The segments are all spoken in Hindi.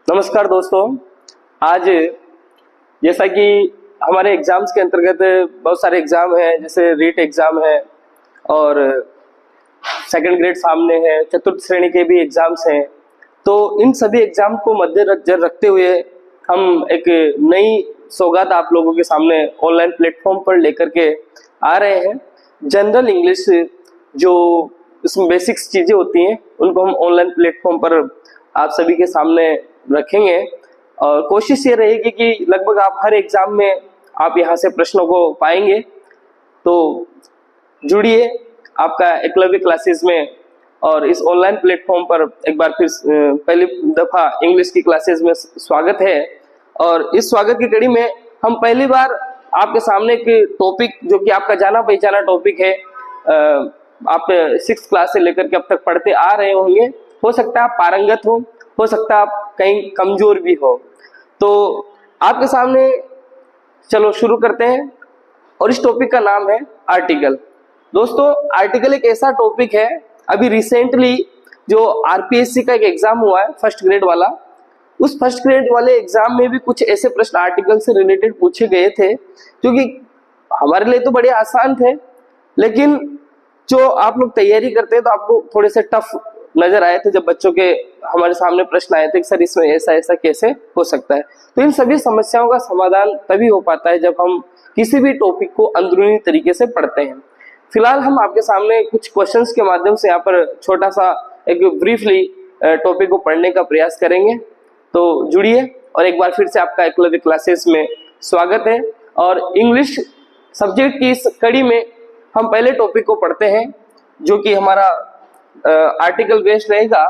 नमस्कार दोस्तों, आज जैसा कि हमारे एग्जाम्स के अंतर्गत बहुत सारे एग्जाम हैं, जैसे रीट एग्जाम है और सेकंड ग्रेड सामने है, चतुर्थ श्रेणी के भी एग्जाम्स हैं। तो इन सभी एग्जाम को मद्देनजर रखते हुए हम एक नई सौगात आप लोगों के सामने ऑनलाइन प्लेटफॉर्म पर लेकर के आ रहे हैं। जनरल इंग्लिश जो इसमें बेसिक्स चीजें होती हैं उनको हम ऑनलाइन प्लेटफॉर्म पर आप सभी के सामने रखेंगे और कोशिश ये रहेगी कि लगभग आप हर एग्जाम में आप यहाँ से प्रश्नों को पाएंगे। तो जुड़िए आपका एकलव्य क्लासेस में और इस ऑनलाइन प्लेटफॉर्म पर एक बार फिर पहली दफा इंग्लिश की क्लासेस में स्वागत है। और इस स्वागत की कड़ी में हम पहली बार आपके सामने एक टॉपिक जो कि आपका जाना पहचाना टॉपिक है, आप 6th क्लास से लेकर के अब तक पढ़ते आ रहे होंगे। हो सकता है आप पारंगत हो सकता है आप कहीं कमजोर भी हो। तो आपके सामने चलो शुरू करते हैं और इस टॉपिक का नाम है आर्टिकल। दोस्तों, आर्टिकल एक ऐसा टॉपिक है, अभी रिसेंटली जो आरपीएससी का एक एग्जाम हुआ है फर्स्ट ग्रेड वाला, उस फर्स्ट ग्रेड वाले एग्जाम में भी कुछ ऐसे प्रश्न आर्टिकल से रिलेटेड पूछे गए थे जो कि हमारे लिए तो बड़े आसान थे, लेकिन जो आप लोग तैयारी करते हैं तो आपको थोड़े से टफ नजर आए थे जब बच्चों के हमारे सामने प्रश्न आए थे कि सर इसमें ऐसा ऐसा कैसे हो सकता है। तो इन सभी समस्याओं का समाधान तभी हो पाता है जब हम किसी भी टॉपिक को अंदरूनी तरीके से पढ़ते हैं। फिलहाल हम आपके सामने कुछ क्वेश्चंस के माध्यम से यहाँ पर छोटा सा एक ब्रीफली टॉपिक को पढ़ने का प्रयास करेंगे। तो जुड़िए और एक बार फिर से आपका एकलव्य क्लासेस में स्वागत है। और इंग्लिश सब्जेक्ट की इस कड़ी में हम पहले टॉपिक को पढ़ते हैं जो कि हमारा आर्टिकल बेस्ड रहेगा।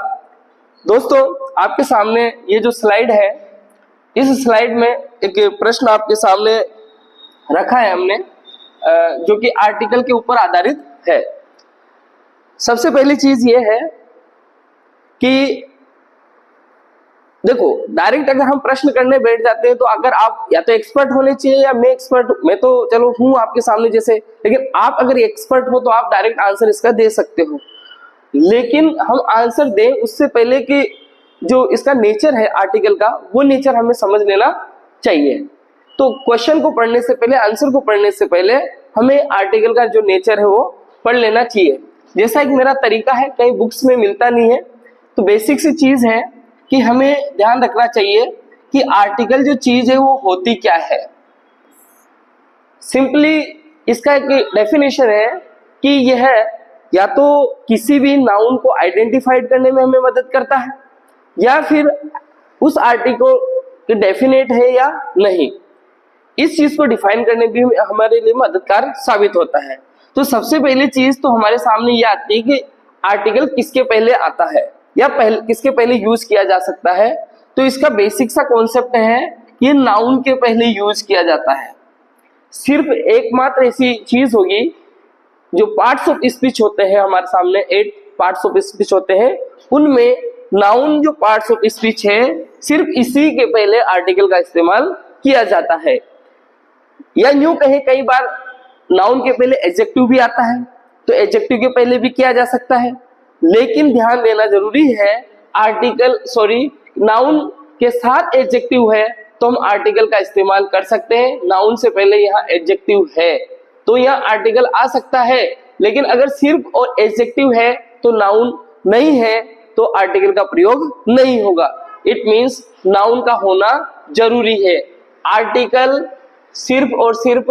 दोस्तों, आपके सामने ये जो स्लाइड है, इस स्लाइड में एक प्रश्न आपके सामने रखा है हमने जो कि आर्टिकल के ऊपर आधारित है। सबसे पहली चीज ये है कि देखो, डायरेक्ट अगर हम प्रश्न करने बैठ जाते हैं तो अगर आप या तो एक्सपर्ट होने चाहिए या मैं तो चलो हूं आपके सामने जैसे, लेकिन आप अगर एक्सपर्ट हो तो आप डायरेक्ट आंसर इसका दे सकते हो। लेकिन हम आंसर दें उससे पहले कि जो इसका नेचर है आर्टिकल का, वो नेचर हमें समझ लेना चाहिए। तो क्वेश्चन को पढ़ने से पहले, आंसर को पढ़ने से पहले हमें आर्टिकल का जो नेचर है वो पढ़ लेना चाहिए। जैसा एक मेरा तरीका है, कई बुक्स में मिलता नहीं है, तो बेसिक सी चीज है कि हमें ध्यान रखना चाहिए कि आर्टिकल जो चीज है वो होती क्या है। सिंपली इसका एक डेफिनेशन है कि यह या तो किसी भी नाउन को आइडेंटिफाइड करने में हमें मदद करता है या फिर उस आर्टिकल डेफिनेट है या नहीं, इस चीज को डिफाइन करने भी हमारे लिए मददगार साबित होता है। तो सबसे पहली चीज तो हमारे सामने ये आती है कि आर्टिकल किसके पहले आता है या किसके पहले यूज किया जा सकता है। तो इसका बेसिक सा कॉन्सेप्ट है, ये नाउन के पहले यूज किया जाता है। सिर्फ एकमात्र ऐसी चीज होगी जो पार्ट्स ऑफ स्पीच होते हैं हमारे सामने, 8 पार्ट्स ऑफ स्पीच होते हैं, उनमें नाउन जो पार्ट्स ऑफ स्पीच है सिर्फ इसी के पहले आर्टिकल का इस्तेमाल किया जाता है। या यूं कहें, कई बार नाउन के पहले एडजेक्टिव भी आता है तो एडजेक्टिव के पहले भी किया जा सकता है, लेकिन ध्यान देना जरूरी है नाउन के साथ एडजेक्टिव है तो हम आर्टिकल का इस्तेमाल कर सकते हैं। नाउन से पहले यहाँ एडजेक्टिव है तो यहाँ आर्टिकल आ सकता है, लेकिन अगर सिर्फ और एडजेक्टिव है तो नाउन नहीं है तो आर्टिकल का प्रयोग नहीं होगा। इट मींस नाउन का होना जरूरी है। आर्टिकल सिर्फ और सिर्फ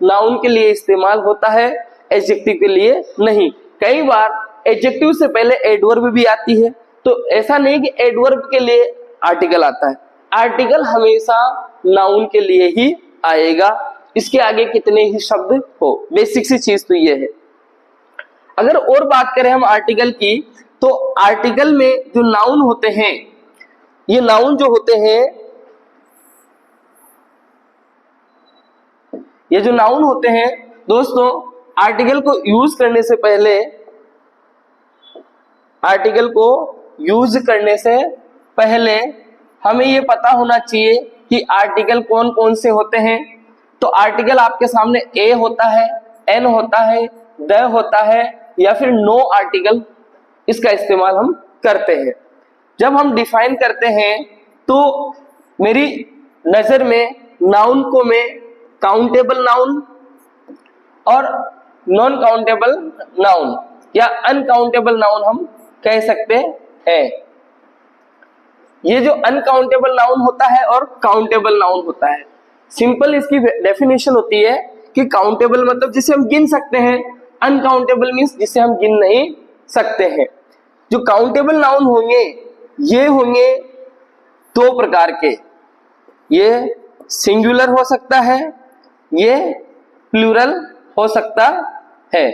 नाउन के लिए इस्तेमाल होता है, एडजेक्टिव के लिए नहीं। कई बार एडजेक्टिव से पहले एडवर्ब भी आती है, तो ऐसा नहीं कि एडवर्ब के लिए आर्टिकल आता है। आर्टिकल हमेशा नाउन के लिए ही आएगा, इसके आगे कितने ही शब्द हो। बेसिक सी चीज तो ये है। अगर और बात करें हम आर्टिकल की, तो आर्टिकल में जो नाउन होते हैं, ये नाउन जो होते हैं, ये जो नाउन होते हैं दोस्तों, आर्टिकल को यूज करने से पहले हमें ये पता होना चाहिए कि आर्टिकल कौन कौन से होते हैं। तो आर्टिकल आपके सामने ए होता है, एन होता है, द होता है, या फिर नो आर्टिकल, इसका इस्तेमाल हम करते हैं। जब हम डिफाइन करते हैं तो मेरी नजर में नाउन को मैं काउंटेबल नाउन और नॉन काउंटेबल नाउन या अनकाउंटेबल नाउन हम कह सकते हैं। ये जो अनकाउंटेबल नाउन होता है और काउंटेबल नाउन होता है, सिंपल इसकी डेफिनेशन होती है कि काउंटेबल मतलब जिसे हम गिन सकते हैं, अनकाउंटेबल मीन्स जिसे हम गिन नहीं सकते हैं। जो काउंटेबल नाउन होंगे ये होंगे दो प्रकार के, ये सिंगुलर हो सकता है, ये प्लूरल हो सकता है।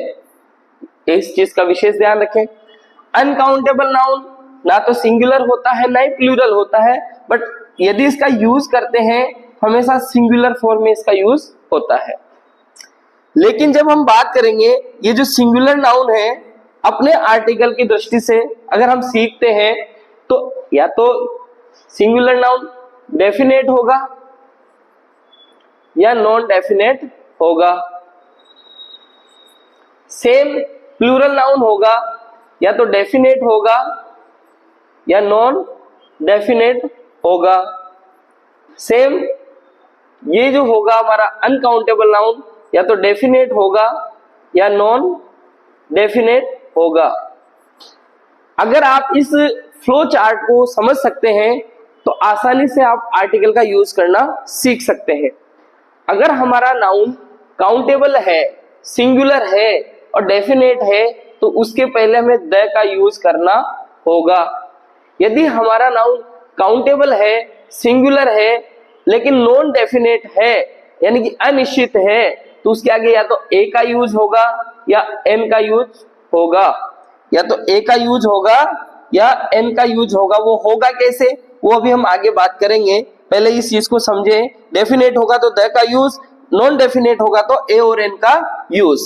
इस चीज का विशेष ध्यान रखें। अनकाउंटेबल नाउन ना तो सिंगुलर होता है ना ही प्लूरल होता है, बट यदि इसका यूज करते हैं हमेशा सिंगुलर फॉर्म में इसका यूज होता है। लेकिन जब हम बात करेंगे ये जो सिंगुलर नाउन है, अपने आर्टिकल की दृष्टि से अगर हम सीखते हैं तो या तो सिंगुलर नाउन डेफिनेट होगा या नॉन डेफिनेट होगा। सेम प्लूरल नाउन होगा, या तो डेफिनेट होगा या नॉन डेफिनेट होगा। सेम ये जो होगा हमारा अनकाउंटेबल नाउन, या तो डेफिनेट होगा या नॉन डेफिनेट होगा। अगर आप इस फ्लो चार्ट को समझ सकते हैं तो आसानी से आप आर्टिकल का यूज करना सीख सकते हैं। अगर हमारा नाउन काउंटेबल है, सिंगुलर है और डेफिनेट है तो उसके पहले हमें द का यूज करना होगा। यदि हमारा नाउन काउंटेबल है, सिंगुलर है लेकिन नॉन डेफिनेट है यानी कि अनिश्चित है, तो उसके आगे या तो ए का यूज होगा या एन का यूज होगा, या तो ए का यूज होगा या एन का यूज होगा। वो होगा कैसे, वो अभी हम आगे बात करेंगे, पहले इस चीज को समझे। डेफिनेट होगा तो द का यूज, नॉन डेफिनेट होगा तो ए और एन का यूज।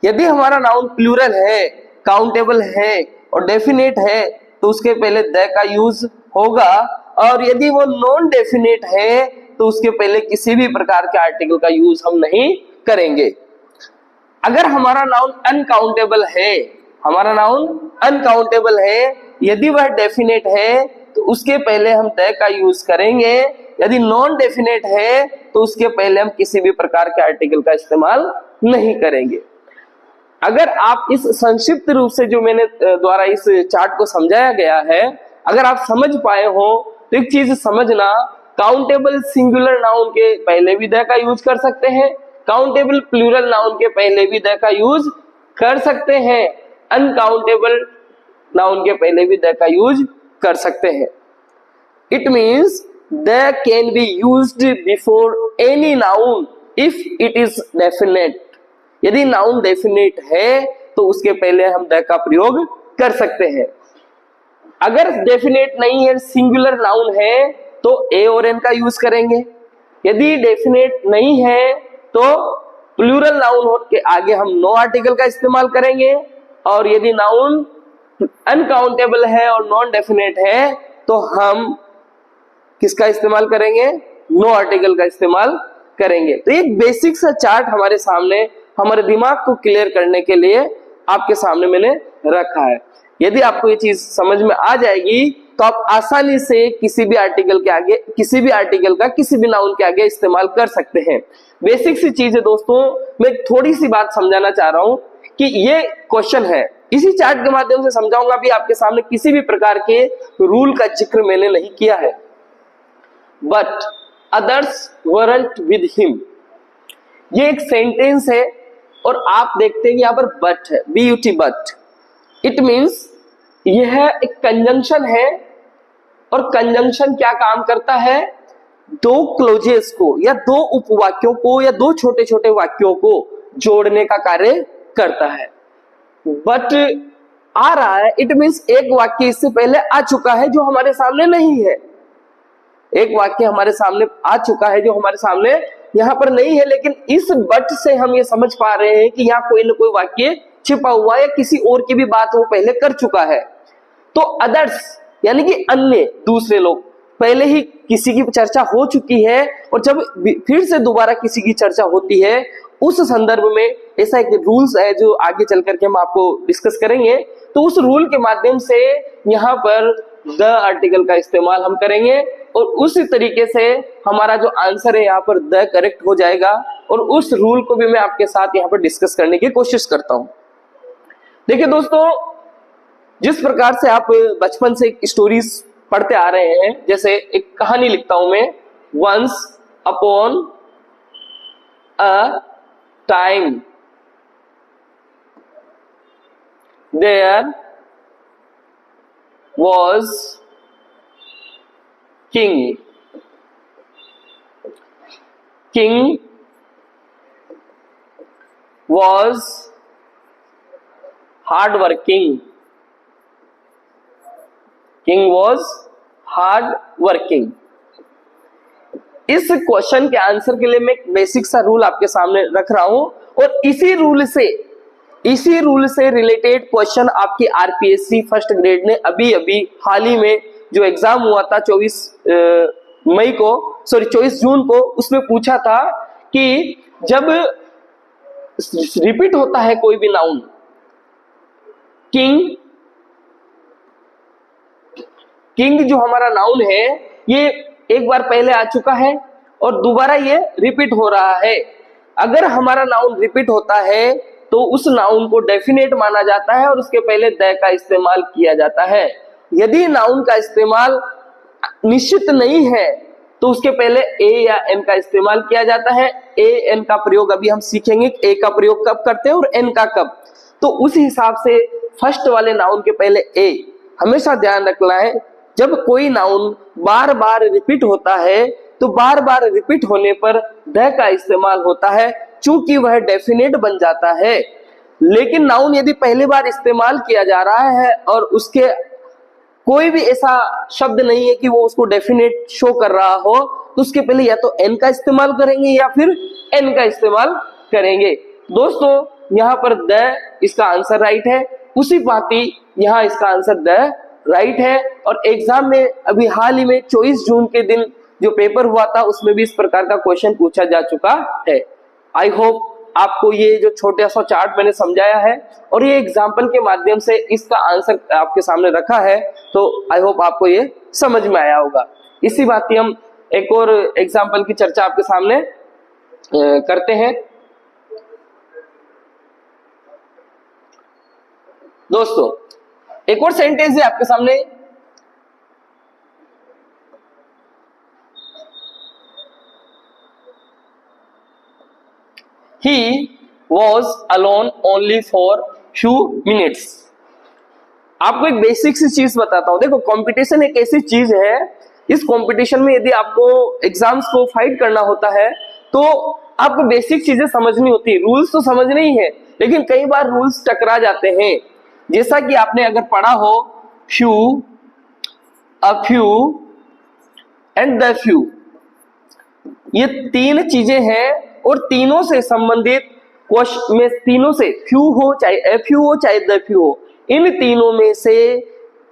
यदि हमारा नाउन प्लूरल है, काउंटेबल है और डेफिनेट है तो उसके पहले द का यूज होगा, और यदि वो नॉन डेफिनेट है तो उसके पहले किसी भी प्रकार के आर्टिकल का यूज हम नहीं करेंगे। अगर हमारा नाउन अनकाउंटेबल है, हमारा नाउन अनकाउंटेबल है, यदि वह डेफिनेट है तो उसके पहले हम द का यूज करेंगे। यदि नॉन डेफिनेट है तो उसके पहले हम किसी भी प्रकार के आर्टिकल का इस्तेमाल नहीं करेंगे। अगर आप इस संक्षिप्त रूप से जो मैंने द्वारा इस चार्ट को समझाया गया है, अगर आप समझ पाए हो तो एक चीज समझना, काउंटेबल सिंगुलर नाउन के पहले भी द का यूज कर सकते हैं, काउंटेबल प्लूरल नाउन के पहले भी द का यूज कर सकते हैं, अनकाउंटेबल नाउन के पहले भी द का यूज कर सकते हैं। It means the can be used before any noun if it is definite. यदि नाउन डेफिनेट है तो उसके पहले हम द का प्रयोग कर सकते हैं। अगर डेफिनेट नहीं है, सिंगुलर नाउन है, तो ए और एन का यूज करेंगे। यदि डेफिनेट नहीं है तो प्लूरल नाउन के आगे हम नो आर्टिकल का इस्तेमाल करेंगे, और यदि नाउन अनकाउंटेबल है और नॉन डेफिनेट है तो हम किसका इस्तेमाल करेंगे, नो आर्टिकल का इस्तेमाल करेंगे। तो एक बेसिक सा चार्ट हमारे सामने, हमारे दिमाग को क्लियर करने के लिए आपके सामने मैंने रखा है। यदि आपको ये चीज समझ में आ जाएगी तो आप आसानी से किसी भी आर्टिकल के आगे, किसी भी आर्टिकल का किसी भी नाउन के आगे इस्तेमाल कर सकते हैं। बेसिक सी चीज है दोस्तों। मैं थोड़ी सी बात समझाना चाह रहा हूं कि ये क्वेश्चन है, इसी चार्ट के माध्यम से समझाऊंगा। भी आपके सामने किसी भी प्रकार के रूल का जिक्र मैंने नहीं किया है। But others weren't with him, ये एक सेंटेंस है और आप देखते हैं यहाँ पर बट है, BUT बट। इट मीन्स यह एक कंजंक्शन है, और कंजंक्शन क्या काम करता है, दो क्लोजेस को या दो उपवाक्यों को या दो छोटे छोटे वाक्यों को जोड़ने का कार्य करता है। बट आ रहा है, इट मीन्स एक वाक्य इससे पहले आ चुका है जो हमारे सामने नहीं है। एक वाक्य हमारे सामने आ चुका है जो हमारे सामने यहाँ पर नहीं है, लेकिन इस बट से हम ये समझ पा रहे हैं कि यहाँ कोई ना कोई वाक्य छिपा हुआ है या किसी और की भी बात वो पहले कर चुका है। तो अदर्स यानी कि अन्य, दूसरे लोग, पहले ही किसी की चर्चा हो चुकी है और जब फिर से दोबारा किसी की चर्चा होती है उस संदर्भ में ऐसा एक रूल्स है जो आगे चल करके हम आपको डिस्कस करेंगे। तो उस रूल के माध्यम से यहाँ पर द आर्टिकल का इस्तेमाल हम करेंगे और उसी तरीके से हमारा जो आंसर है यहाँ पर द करेक्ट हो जाएगा और उस रूल को भी मैं आपके साथ यहाँ पर डिस्कस करने की कोशिश करता हूँ। देखिए दोस्तों, जिस प्रकार से आप बचपन से स्टोरीज पढ़ते आ रहे हैं, जैसे एक कहानी लिखता हूं मैं, once upon a time there was king, king was hard working, king was hard working. इस क्वेश्चन के आंसर के लिए मैं एक बेसिक सा रूल आपके सामने रख रहा हूं और इसी रूल से रिलेटेड क्वेश्चन आपकी आरपीएससी फर्स्ट ग्रेड ने अभी अभी हाल ही में जो एग्जाम हुआ था 24 जून को, उसमें पूछा था कि जब रिपीट होता है कोई भी नाउन, किंग जो हमारा नाउन है ये एक बार पहले आ चुका है और दोबारा ये रिपीट हो रहा है। अगर हमारा नाउन रिपीट होता है तो उस नाउन को डेफिनेट माना जाता है और उसके पहले द का इस्तेमाल किया जाता है। यदि नाउन का इस्तेमाल निश्चित नहीं है तो उसके पहले ए या एन का इस्तेमाल किया जाता है। ए एन का प्रयोग अभी हम सीखेंगे, ए का प्रयोग कब करते हैं और एन का कब। तो उस हिसाब से फर्स्ट वाले नाउन के पहले ए हमेशा ध्यान रखना है। जब कोई नाउन बार बार रिपीट होता है तो बार बार रिपीट होने पर द का इस्तेमाल होता है, चूंकि वह डेफिनेट बन जाता है। लेकिन नाउन यदि पहली बार इस्तेमाल किया जा रहा है और उसके कोई भी ऐसा शब्द नहीं है कि वो उसको डेफिनेट शो कर रहा हो, तो उसके पहले या तो एन का इस्तेमाल करेंगे या फिर एन का इस्तेमाल करेंगे। दोस्तों यहाँ पर द इसका आंसर राइट है, उसी भांति यहाँ इसका आंसर द राइट है। और एग्जाम में अभी हाल ही में 24 जून के दिन जो पेपर हुआ था उसमें भी इस प्रकार का क्वेश्चन पूछा जा चुका है। आई होप आपको ये जो छोटा सा चार्ट मैंने समझाया है और ये एग्जाम्पल के माध्यम से इसका आंसर आपके सामने रखा है, तो आई होप आपको ये समझ में आया होगा। इसी बात की हम एक और एग्जाम्पल की चर्चा आपके सामने करते हैं। दोस्तों एक और सेंटेंस है आपके सामने, He was alone only for few minutes। आपको एक बेसिक सी चीज बताता हूं। देखो, कंपटीशन एक ऐसी चीज है, इस कंपटीशन में यदि आपको एग्जाम्स को फाइट करना होता है तो आपको बेसिक चीजें समझनी होती है। रूल्स तो समझने ही है, लेकिन कई बार रूल्स टकरा जाते हैं। जैसा कि आपने अगर पढ़ा हो few, a few and the few, ये तीन चीजें हैं और तीनों से संबंधित क्वेश्चन में, तीनों से फ्यू हो चाहे ए फ्यू हो चाहे द फ्यू हो, इन तीनों में से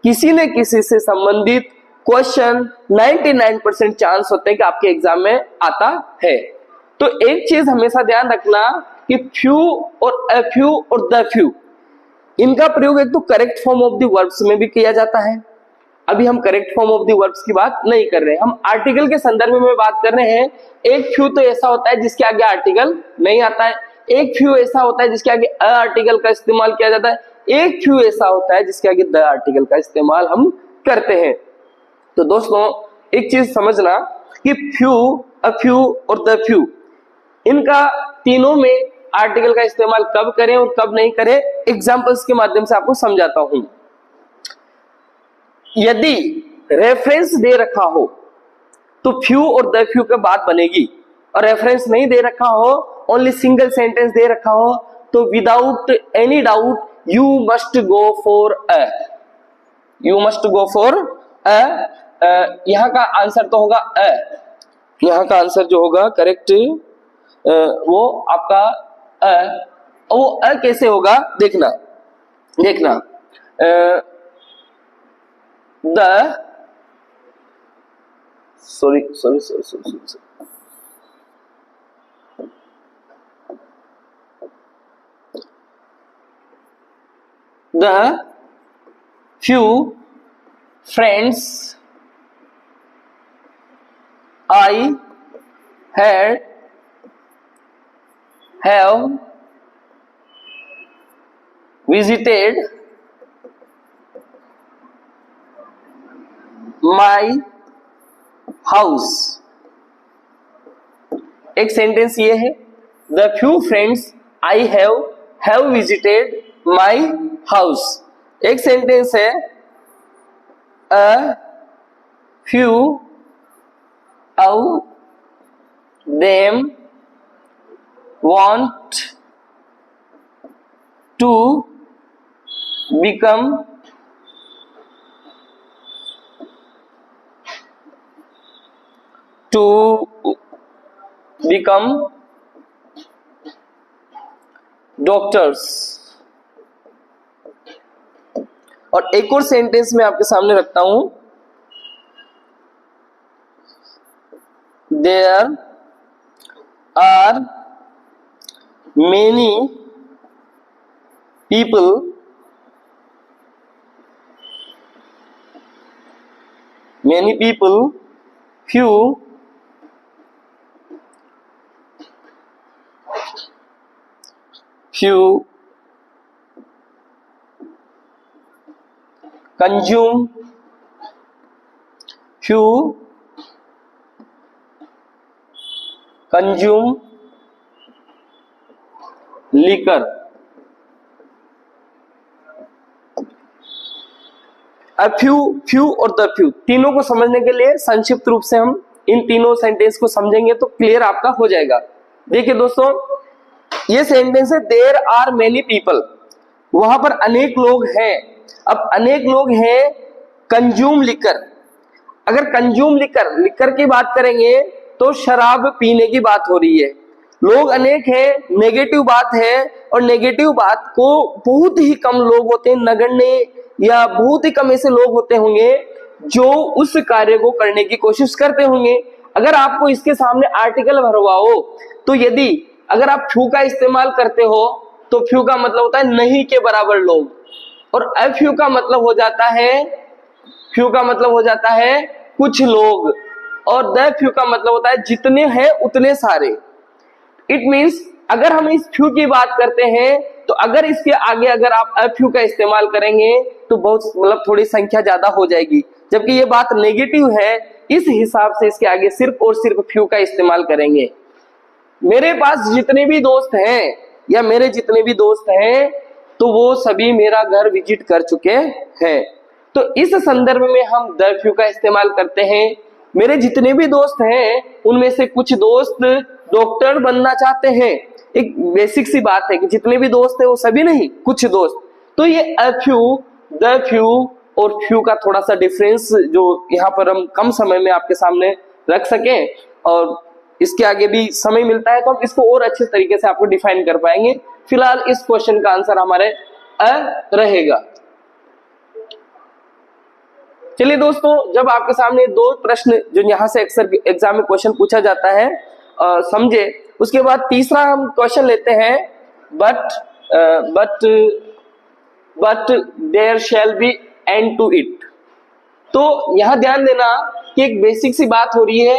किसी न किसी से संबंधित क्वेश्चन 99% चांस होते हैं कि आपके एग्जाम में आता है। तो एक चीज हमेशा ध्यान रखना कि फ्यू और ए फ्यू और द फ्यू, इनका प्रयोग एक तो correct form of the verbs में भी किया जाता है। अभी हम correct form of the verbs की बात नहीं कर रहे हैं, हम आर्टिकल के संदर्भ में बात कर रहे हैं। एक फ्यू तो ऐसा होता है जिसके आगे आर्टिकल नहीं आता है, एक फ्यू ऐसा होता है जिसके आगे अ आर्टिकल का इस्तेमाल किया जाता है, एक फ्यू ऐसा होता है जिसके आगे द आर्टिकल का इस्तेमाल हम करते हैं। तो दोस्तों एक चीज समझना कि फ्यू, अ फ्यू और द फ्यू, इनका तीनों में आर्टिकल का इस्तेमाल कब करें और कब नहीं करें, एग्जांपल्स के माध्यम से आपको समझाता हूं। यदि रेफरेंस दे रखा हो तो फ्यू और द फ्यू के बाद बनेगी, और रेफरेंस नहीं दे रखा हो, ओनली सिंगल सेंटेंस दे रखा हो, तो without any doubt you must go for a, you must go for a. यहां का आंसर तो होगा अ, यहां का आंसर जो होगा करेक्ट वो आपका अ। वो अ कैसे होगा देखना, देखना, the sorry. The few friends I have visited my house. एक सेंटेंस ये है, the few friends I have visited my house. एक सेंटेंस है, a few of them want to become doctors. और एक और सेंटेंस मैं आपके सामने रखता हूं, there are many people few consume liquor. A few और the few तीनों को समझने के लिए संक्षिप्त रूप से हम इन तीनों सेंटेंस को समझेंगे तो क्लियर आपका हो जाएगा. देखिए दोस्तों, ये सेंटेंस है, देयर आर मेनी पीपल, वहां पर अनेक लोग हैं. अब अनेक लोग हैं, कंज्यूम लिकर. अगर कंज्यूम लिकर की बात करेंगे तो शराब पीने की बात हो रही है. लोग अनेक हैं, नेगेटिव बात है, और नेगेटिव बात को बहुत ही कम लोग होते हैं, नगण्य या बहुत ही कम ऐसे लोग होते होंगे जो उस कार्य को करने की कोशिश करते होंगे. अगर आपको इसके सामने आर्टिकल भरवाओ तो यदि अगर आप फ्यू का इस्तेमाल करते हो तो फ्यू का मतलब होता है नहीं के बराबर लोग, और अ फ्यू का मतलब हो जाता है कुछ लोग, और द फ्यू का मतलब होता है जितने हैं उतने सारे. इट मीन्स अगर हम इस फ्यू की बात करते हैं तो अगर इसके आगे अगर आप अ फ्यू का इस्तेमाल करेंगे तो बहुत मतलब थोड़ी संख्या ज्यादा हो जाएगी, जबकि ये बात नेगेटिव है. इस हिसाब से इसके आगे सिर्फ और सिर्फ फ्यू का इस्तेमाल करेंगे. मेरे पास जितने भी दोस्त हैं या मेरे जितने भी दोस्त हैं तो वो सभी मेरा घर विजिट कर चुके हैं. तो इस संदर्भ में हम द फ्यू का इस्तेमाल करते हैं. मेरे जितने भी दोस्त हैं उनमें से कुछ दोस्त डॉक्टर बनना चाहते हैं. एक बेसिक सी बात है कि जितने भी दोस्त हैं वो सभी नहीं, कुछ दोस्त. तो ये अ फ्यू, द फ्यू और फ्यू का थोड़ा सा डिफरेंस जो यहाँ पर हम कम समय में आपके सामने रख सकें, और इसके आगे भी समय मिलता है तो हम इसको और अच्छे तरीके से आपको डिफाइन कर पाएंगे. फिलहाल इस क्वेश्चन का आंसर हमारे अ रहेगा. चलिए दोस्तों, जब आपके सामने दो प्रश्न जो यहाँ से अक्सर एग्जाम में क्वेश्चन पूछा जाता है समझे, उसके बाद तीसरा हम क्वेश्चन लेते हैं, but there shall be end to it. तो यहां ध्यान देना कि एक बेसिक सी बात हो रही है,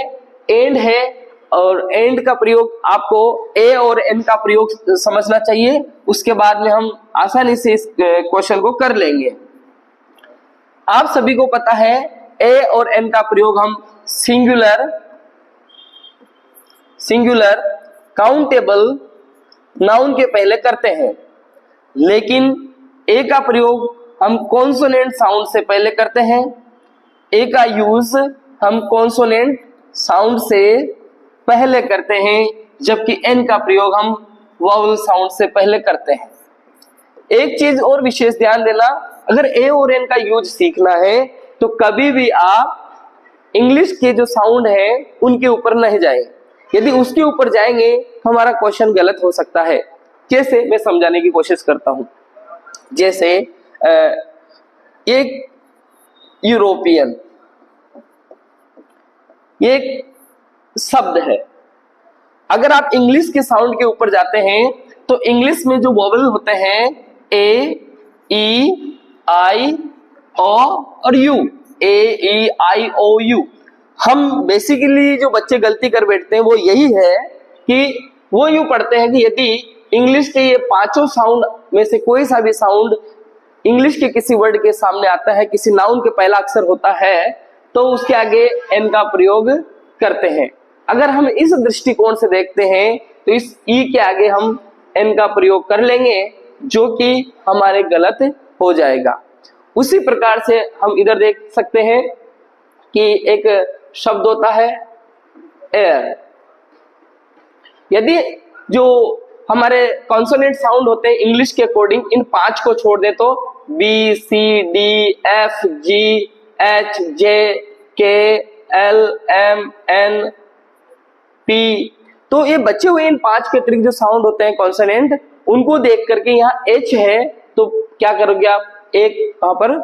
एंड है, और एंड का प्रयोग आपको ए और एन का प्रयोग समझना चाहिए. उसके बाद में हम आसानी से इस क्वेश्चन को कर लेंगे. आप सभी को पता है ए और एन का प्रयोग हम सिंगुलर काउंटेबल नाउन के पहले करते हैं, लेकिन ए का प्रयोग हम कॉन्सोनेंट साउंड से पहले करते हैं. ए का यूज हम कॉन्सोनेंट साउंड से पहले करते हैं, जबकि एन का प्रयोग हम वावल साउंड से पहले करते हैं. एक चीज और विशेष ध्यान देना, अगर ए और एन का यूज सीखना है तो कभी भी आप इंग्लिश के जो साउंड है उनके ऊपर नहीं जाए. यदि उसके ऊपर जाएंगे हमारा क्वेश्चन गलत हो सकता है. कैसे, मैं समझाने की कोशिश करता हूं. जैसे एक यूरोपियन ये एक शब्द है। अगर आप इंग्लिश के साउंड के ऊपर जाते हैं तो इंग्लिश में जो वोवेल होते हैं ए, ई, आई, ओ और U, A, E, I, O, U. हम बेसिकली जो बच्चे गलती कर बैठते हैं वो यही है कि वो यूं पढ़ते हैं कि यदि इंग्लिश के ये पांचों साउंड में से कोई सा भी साउंड इंग्लिश के किसी वर्ड के सामने आता है, किसी नाउन के पहला अक्षर होता है, तो उसके आगे एन का प्रयोग करते हैं। अगर हम इस दृष्टिकोण से देखते हैं तो इस ई के आगे हम एन का प्रयोग कर लेंगे, जो कि हमारे गलत हो जाएगा। उसी प्रकार से हम इधर देख सकते हैं कि एक शब्द होता है एयर। यदि जो हमारे कॉन्सोनेंट साउंड होते हैं इंग्लिश के अकॉर्डिंग, इन पांच को छोड़ दे तो बी, सी, डी, एफ, जी, एच, जे, के, एल, एम, एन, पी, तो ये बचे हुए इन पांच के अतिरिक्त जो साउंड होते हैं कॉन्सोनेंट, उनको देख करके यहाँ एच है तो क्या करोगे आप, एक वहां पर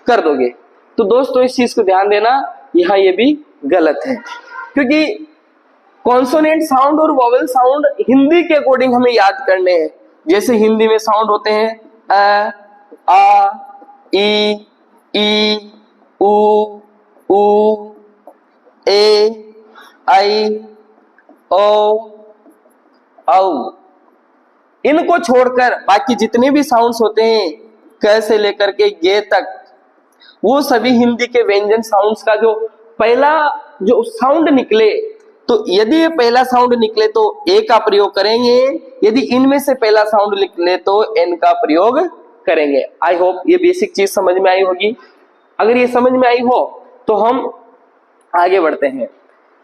कर दोगे। तो दोस्तों इस चीज को ध्यान देना, यहाँ ये भी गलत है, क्योंकि कॉन्सोनेंट साउंड और वोवेल साउंड हिंदी के अकॉर्डिंग हमें याद करने हैं। जैसे हिंदी में साउंड होते हैं अ, आ, ई, उ, ए, आई, ओ, औ। इनको छोड़कर बाकी जितने भी साउंड्स होते हैं क से लेकर के गे तक, वो सभी हिंदी के व्यंजन साउंड्स का जो पहला जो साउंड निकले, तो यदि ये पहला साउंड निकले तो ए का प्रयोग करेंगे, यदि इनमें से पहला साउंड निकले तो एन का प्रयोग करेंगे। आई होप ये बेसिक चीज समझ में आई होगी। अगर ये समझ में आई हो तो हम आगे बढ़ते हैं।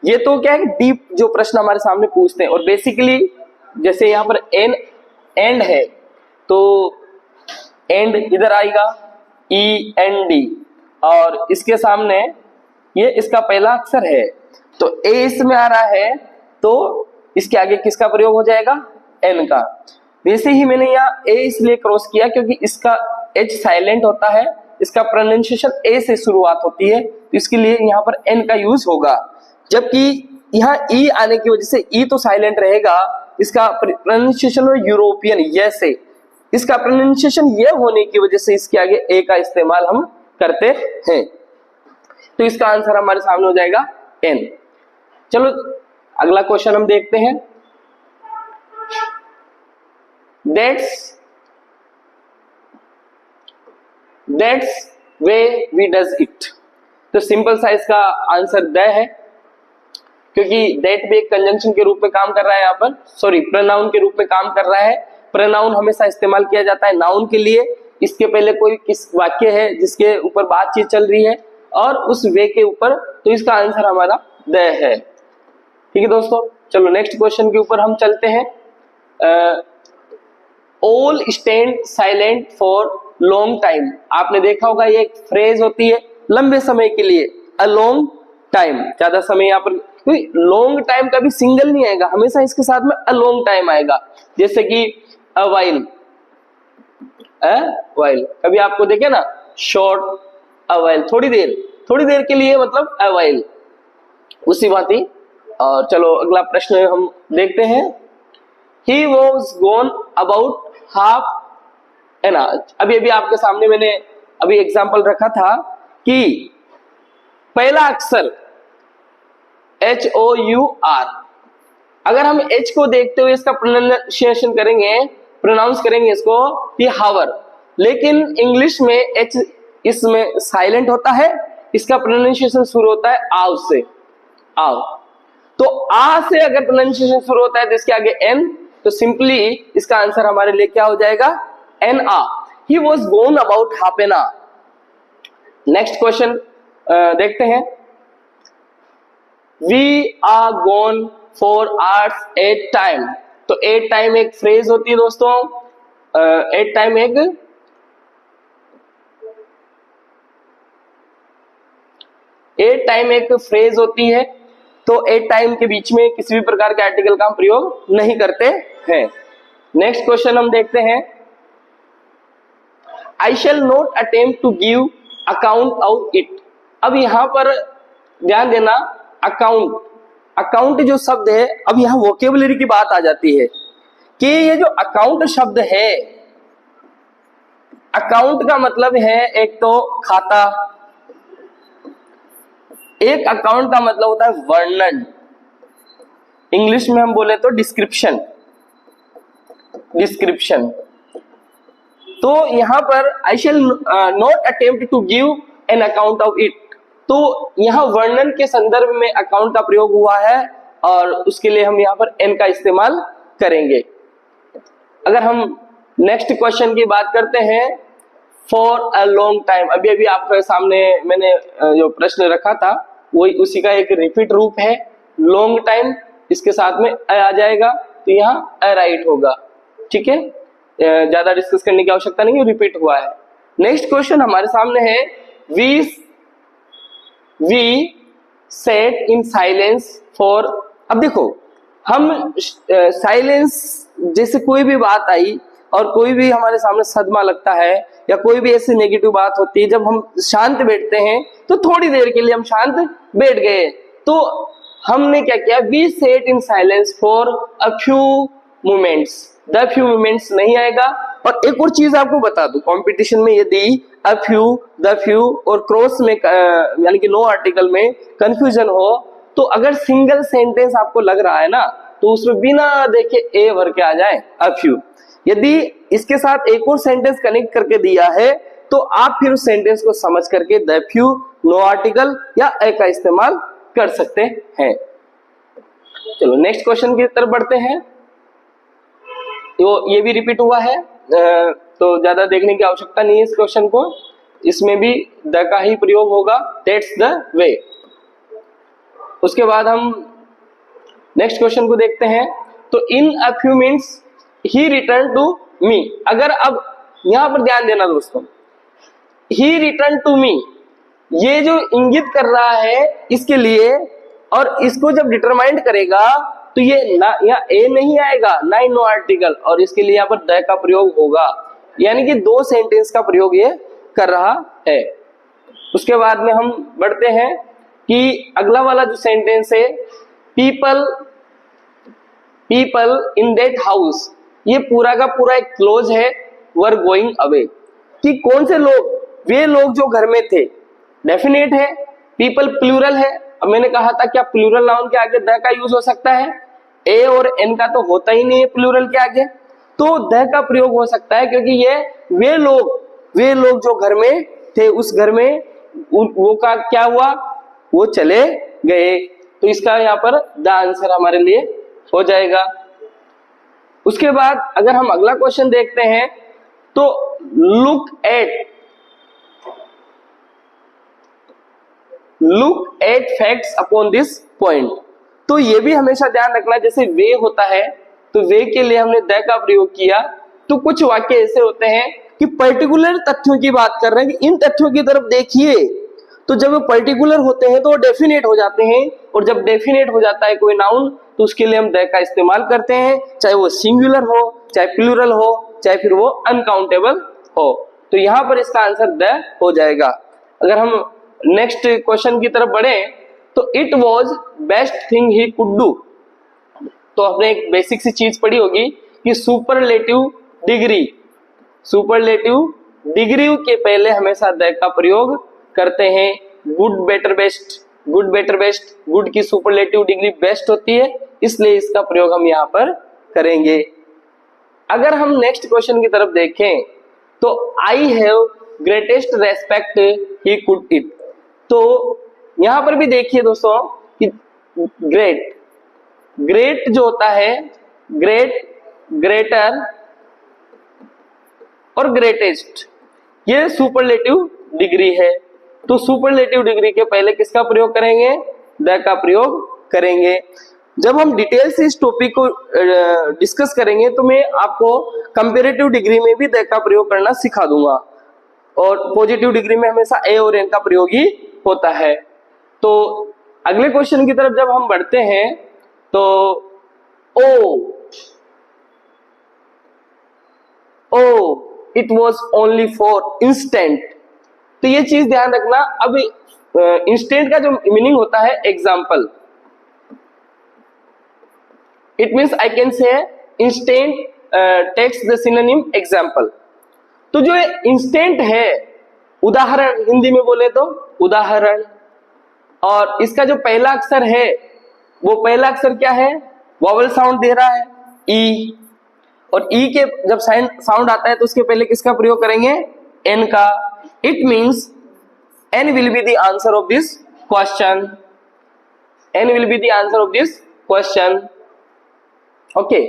ये तो क्या है, डीप जो प्रश्न हमारे सामने पूछते हैं। और बेसिकली जैसे यहाँ पर एन एंड है तो एंड इधर आएगा ई एन डी, और इसके सामने ये इसका पहला अक्षर है तो ए इसमें आ रहा है, तो इसके आगे किसका प्रयोग हो जाएगा, एन का। वैसे ही मैंने यहाँ ए इसलिए क्रॉस किया क्योंकि इसका एच साइलेंट होता है, इसका प्रोनाउंसिएशन ए से शुरुआत होती है, तो इसके लिए यहाँ पर एन का यूज होगा। जबकि यहाँ ई आने की वजह से ई तो साइलेंट रहेगा, इसका प्रोनाउंसिएशन यूरोपियन ये से, इसका प्रोनाउंसिएशन ये होने की वजह से इसके आगे ए का इस्तेमाल हम करते हैं। तो इसका आंसर हमारे सामने हो जाएगा एन। चलो अगला क्वेश्चन हम देखते हैं। That's way we does it. तो सिंपल सा इसका आंसर द है, क्योंकि दैट भी एक कंजंक्शन के रूप में काम कर रहा है, यहाँ पर सॉरी प्रोनाउन के रूप में काम कर रहा है। प्रोनाउन हमेशा इस्तेमाल किया जाता है नाउन के लिए, इसके पहले कोई किस वाक्य है जिसके ऊपर बातचीत चल रही है और उस वे के ऊपर, तो इसका आंसर हमारा द है। ठीक है दोस्तों, चलो नेक्स्ट क्वेश्चन के ऊपर हम चलते हैं। All stand silent for long time. आपने देखा होगा ये एक फ्रेज होती है लंबे समय के लिए, अ लॉन्ग टाइम, ज्यादा समय। यहाँ पर कोई लॉन्ग टाइम का भी सिंगल नहीं आएगा, हमेशा इसके साथ में अ लॉन्ग टाइम आएगा। जैसे कि अ वाइल, कभी आपको देखे ना शॉर्ट अ वाइल, थोड़ी देर के लिए, मतलब अ वाइल, उसी बात ही। और चलो अगला प्रश्न हम देखते हैं। He was gone about half an hour। अभी आपके सामने मैंने अभी एग्जाम्पल रखा था कि पहला अक्षर HOUR, अगर हम H को देखते हुए इसका प्रोनाउंसिएशन करेंगे, प्रोनाउंस करेंगे इसको कि हावर, लेकिन इंग्लिश में H इसमें साइलेंट होता है, इसका प्रोनाउंसिएशन शुरू होता है आव से, आव। तो आ से अगर प्रोनाउंसिएशन शुरू होता है तो इसके आगे एन, तो सिंपली इसका आंसर हमारे लिए क्या हो जाएगा, एन आ। He was gone about half an hour. Next question देखते हैं। We are gone for hours at time. तो एट टाइम एक फ्रेज होती है दोस्तों, एट टाइम एक फ्रेज होती है। तो एट टाइम के बीच में किसी भी प्रकार के आर्टिकल का हम प्रयोग नहीं करते हैं। नेक्स्ट क्वेश्चन हम देखते हैं। I shall not attempt to give account of it. अब यहां पर ध्यान देना, अकाउंट, अकाउंट जो शब्द है, अब यहां वोकेबुलरी की बात आ जाती है कि ये जो अकाउंट शब्द है, अकाउंट का मतलब है एक तो खाता, एक अकाउंट का मतलब होता है वर्णन, इंग्लिश में हम बोले तो डिस्क्रिप्शन, डिस्क्रिप्शन। तो यहां पर I shall not attempt to give an account of it, तो यहां वर्णन के संदर्भ में अकाउंट का प्रयोग हुआ है और उसके लिए हम यहां पर एन का इस्तेमाल करेंगे। अगर हम नेक्स्ट क्वेश्चन की बात करते हैं, फॉर अ लॉन्ग टाइम, अभी अभी आपके सामने मैंने जो प्रश्न रखा था वही उसी का एक रिपीट रूप है, लॉन्ग टाइम, इसके साथ में आ जाएगा तो यहाँ अ राइट होगा, ठीक है, ज्यादा डिस्कस करने की आवश्यकता नहीं है, रिपीट हुआ है। नेक्स्ट क्वेश्चन हमारे सामने है, we sat in silence for, अब देखो हम साइलेंस जैसे कोई भी बात आई और कोई भी हमारे सामने सदमा लगता है या कोई भी ऐसी नेगेटिव बात होती है, जब हम शांत बैठते हैं तो थोड़ी देर के लिए हम शांत बैठ गए, तो हमने क्या किया, we sat in silence for a few moments, the few moments नहीं आएगा। और एक और चीज आपको बता दूं, कंपटीशन में यदि अ फ्यू, द फ्यू और क्रॉस में यानी कि नो आर्टिकल में कंफ्यूजन हो, तो अगर सिंगल सेंटेंस आपको लग रहा है ना, तो उसमें बिना देखे ए भर के आ जाए अ फ्यू। यदि इसके साथ एक और सेंटेंस कनेक्ट करके दिया है तो आप फिर उस सेंटेंस को समझ करके द फ्यू, नो आर्टिकल या ए का इस्तेमाल कर सकते हैं। चलो नेक्स्ट क्वेश्चन की तरफ बढ़ते हैं। तो ये भी रिपीट हुआ है, तो ज्यादा देखने की आवश्यकता नहीं है इस क्वेश्चन को, इसमें भी द का ही प्रयोग होगा, दैट्स द वे। उसके बाद हम नेक्स्ट क्वेश्चन को देखते हैं। तो in a few minutes he return to me, अगर अब यहां पर ध्यान देना दोस्तों, ही रिटर्न टू मी, ये जो इंगित कर रहा है इसके लिए, और इसको जब डिटरमाइंड करेगा तो ये ना यहाँ ए नहीं आएगा ना ही नो आर्टिकल, और इसके लिए यहाँ पर द का प्रयोग होगा, यानी कि दो सेंटेंस का प्रयोग ये कर रहा है। उसके बाद में हम बढ़ते हैं कि अगला वाला जो सेंटेंस है, पीपल इन दैट हाउस, ये पूरा का पूरा एक क्लोज है, वर गोइंग अवे, कि कौन से लोग, वे लोग जो घर में थे, डेफिनेट है, पीपल प्लूरल है। अब मैंने कहा था क्या प्लूरल नाउन के आगे द का यूज हो सकता है, ए और एन का तो होता ही नहीं है प्लूरल के आगे, तो द का प्रयोग हो सकता है, क्योंकि ये वे लोग जो घर में थे, उस घर में वो का क्या हुआ, वो चले गए, तो इसका यहाँ पर द आंसर हमारे लिए हो जाएगा। उसके बाद अगर हम अगला क्वेश्चन देखते हैं, तो look at facts upon this point, तो ये भी हमेशा ध्यान रखना, जैसे वे होता है तो वे के लिए हमने द का प्रयोग किया, तो कुछ वाक्य ऐसे होते हैं कि पर्टिकुलर तथ्यों की बात कर रहे हैं कि इन तथ्यों की तरफ देखिए, तो जब वो पर्टिकुलर होते हैं तो वो डेफिनेट हो जाते हैं, और जब डेफिनेट हो जाता है कोई नाउन तो उसके लिए हम द का इस्तेमाल करते हैं, चाहे वो सिंगुलर हो, चाहे प्लूरल हो, चाहे फिर वो अनकाउंटेबल हो, तो यहां पर इसका आंसर द हो जाएगा। अगर हम नेक्स्ट क्वेश्चन की तरफ बढ़े, तो it was best thing he could do, तो आपने एक बेसिक सी चीज पढ़ी होगी कि सुपरलेटिव डिग्री के पहले हमेशा द का प्रयोग करते हैं। गुड बेटर बेस्ट, गुड की सुपरलेटिव डिग्री बेस्ट होती है, इसलिए इसका प्रयोग हम यहाँ पर करेंगे। अगर हम नेक्स्ट क्वेश्चन की तरफ देखें, तो I have greatest respect he could it, तो यहां पर भी देखिए दोस्तों कि ग्रेट जो होता है, ग्रेटर और ग्रेटेस्ट, ये सुपरलेटिव डिग्री है, तो सुपरलेटिव डिग्री के पहले किसका प्रयोग करेंगे, द का प्रयोग करेंगे। जब हम डिटेल से इस टॉपिक को डिस्कस करेंगे तो मैं आपको कंपैरेटिव डिग्री में भी द का प्रयोग करना सिखा दूंगा, और पॉजिटिव डिग्री में हमेशा ए और एन का प्रयोग ही होता है। तो अगले क्वेश्चन की तरफ जब हम बढ़ते हैं, तो it was only for instant, तो ये चीज ध्यान रखना। अब इंस्टेंट का जो मीनिंग होता है example, it means I can say instant takes the synonym example. तो जो इंस्टेंट है, उदाहरण हिंदी में बोले तो उदाहरण, और इसका जो पहला अक्षर है वो पहला अक्षर क्या है, वॉवल साउंड दे रहा है ई, और ई के जब साउंड आता है तो उसके पहले किसका प्रयोग करेंगे, एन का। It means an will be the answer of this question, an will be the answer of this question. Okay,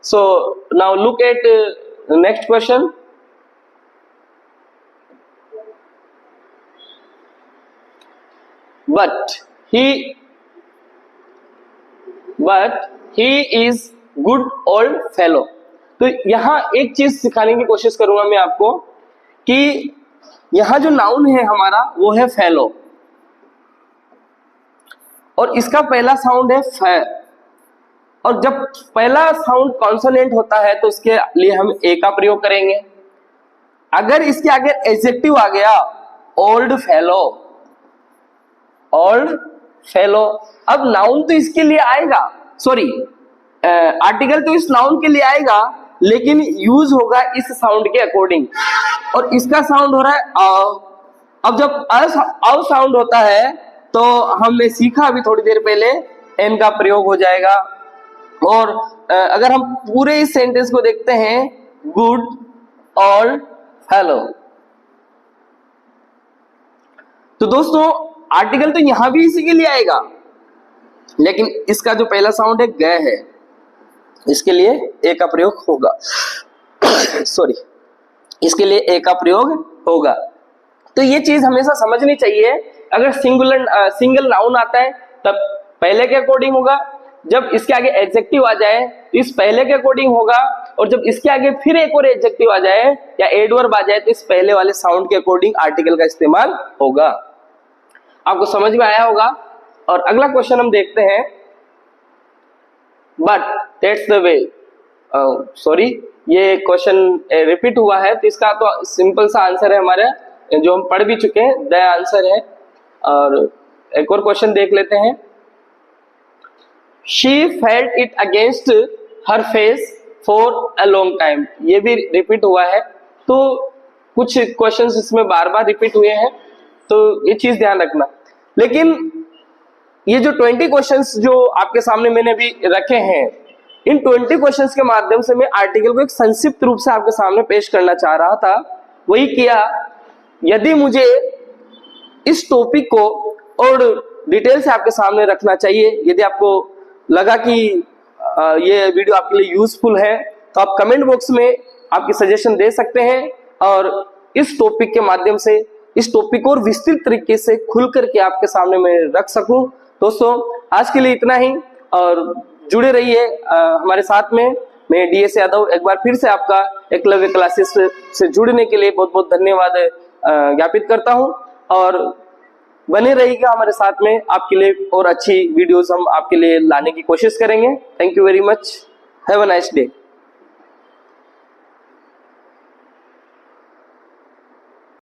so now look at next question. But he is good old fellow। तो यहां एक चीज सिखाने की कोशिश करूंगा मैं आपको कि यहां जो नाउन है हमारा वो है फेलो, और इसका पहला साउंड है फे, और जब पहला साउंड कॉन्सोनेंट होता है तो इसके लिए हम ए का प्रयोग करेंगे। अगर इसके आगे एडजेक्टिव आ गया ओल्ड फेलो, ओल्ड फेलो, अब नाउन तो इसके लिए आएगा, सॉरी आर्टिकल तो इस नाउन के लिए आएगा, लेकिन यूज होगा इस साउंड के अकॉर्डिंग, और इसका साउंड हो रहा है अ। अब जब अ साउंड होता है तो हमने सीखा अभी थोड़ी देर पहले एन का प्रयोग हो जाएगा। और अगर हम पूरे इस सेंटेंस को देखते हैं, गुड ओल्ड फेलो, तो दोस्तों आर्टिकल तो यहां भी इसी के लिए आएगा, लेकिन इसका जो पहला साउंड है ग है, इसके लिए ए का प्रयोग होगा सॉरी, इसके लिए ए का प्रयोग होगा। तो ये चीज हमेशा समझनी चाहिए, अगर सिंगल नाउन आता है तब पहले के अकॉर्डिंग होगा, जब इसके आगे एडजेक्टिव आ जाए तो इस पहले के अकॉर्डिंग होगा, और जब इसके आगे फिर एक और एडजेक्टिव आ जाए या एडवर्ब आ जाए तो इस पहले वाले साउंड के अकॉर्डिंग आर्टिकल का इस्तेमाल होगा। आपको समझ में आया होगा। और अगला क्वेश्चन हम देखते हैं, but that's the way, sorry ये क्वेश्चन रिपीट हुआ है, तो इसका तो सिंपल सा आंसर है हमारा जो हम पढ़ भी चुके हैं, द आंसर है। और एक और क्वेश्चन देख लेते हैं, she felt it against her face for a long time, ये भी रिपीट हुआ है, तो कुछ क्वेश्चंस इसमें बार बार रिपीट हुए हैं, तो ये चीज ध्यान रखना। लेकिन ये जो 20 क्वेश्चंस जो आपके सामने मैंने अभी रखे हैं, इन 20 क्वेश्चंस के माध्यम से मैं आर्टिकल को एक संक्षिप्त रूप से आपके सामने पेश करना चाह रहा था, वही किया। यदि मुझे इस टॉपिक को और डिटेल से आपके सामने रखना चाहिए, यदि आपको लगा कि ये वीडियो आपके लिए यूजफुल है, तो आप कमेंट बॉक्स में आपकी सजेशन दे सकते हैं, और इस टॉपिक के माध्यम से इस टॉपिक को और विस्तृत तरीके से खुल करके आपके सामने मैं रख सकूं। दोस्तों आज के लिए इतना ही, और जुड़े रहिए हमारे साथ में। मैं DS यादव एक बार फिर से आपका एकलव्य क्लासेस से जुड़ने के लिए बहुत बहुत धन्यवाद ज्ञापित करता हूं, और बने रहिएगा हमारे साथ में, आपके लिए और अच्छी वीडियोस हम आपके लिए लाने की कोशिश करेंगे। Thank you very much, have a nice day.